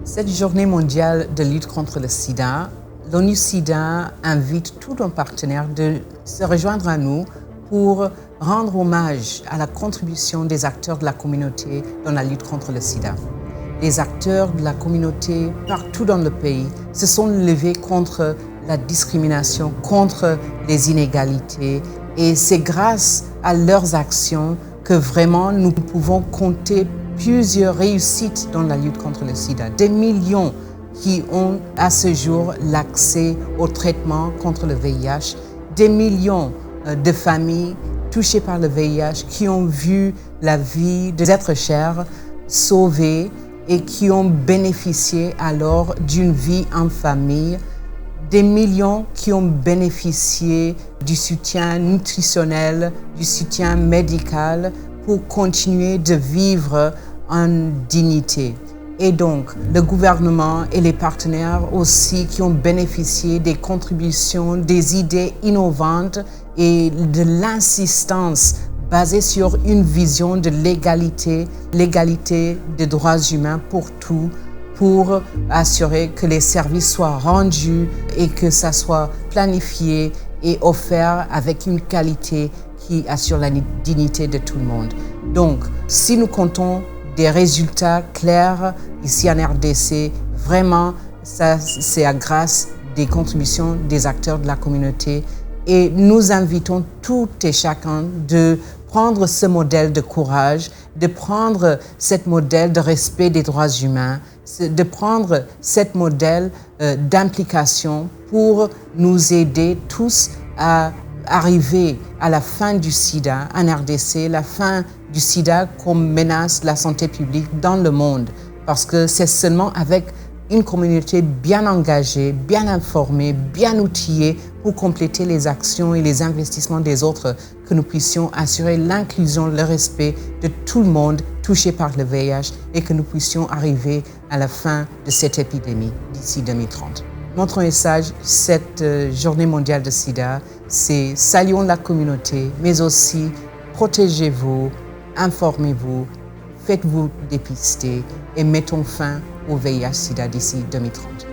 Cette journée mondiale de lutte contre le sida, l'ONU-SIDA invite tous nos partenaires de se rejoindre à nous pour rendre hommage à la contribution des acteurs de la communauté dans la lutte contre le sida. Les acteurs de la communauté partout dans le pays se sont levés contre la discrimination, contre les inégalités, et c'est grâce à leurs actions que vraiment nous pouvons compter plusieurs réussites dans la lutte contre le sida. Des millions qui ont à ce jour l'accès au traitement contre le VIH, des millions de familles touchées par le VIH qui ont vu la vie des êtres chers sauvée et qui ont bénéficié alors d'une vie en famille, des millions qui ont bénéficié du soutien nutritionnel, du soutien médical pour continuer de vivre en dignité. Et donc, le gouvernement et les partenaires aussi qui ont bénéficié des contributions, des idées innovantes et de l'insistance basée sur une vision de l'égalité des droits humains pour tous, pour assurer que les services soient rendus et que ça soit planifié et offert avec une qualité qui assure la dignité de tout le monde. Donc, si nous comptons des résultats clairs ici en RDC, vraiment, ça, c'est grâce des contributions des acteurs de la communauté. Et nous invitons tout et chacun de prendre ce modèle de courage, de prendre ce modèle de respect des droits humains, de prendre ce modèle d'implication pour nous aider tous à arriver à la fin du sida en RDC, la fin du sida comme menace la santé publique dans le monde. Parce que c'est seulement avec une communauté bien engagée, bien informée, bien outillée pour compléter les actions et les investissements des autres que nous puissions assurer l'inclusion, le respect de tout le monde touché par le VIH et que nous puissions arriver à la fin de cette épidémie d'ici 2030. Notre message, cette journée mondiale de sida, c'est saluons la communauté, mais aussi protégez-vous, informez-vous, faites-vous dépister et mettons fin au VIH-Sida d'ici 2030.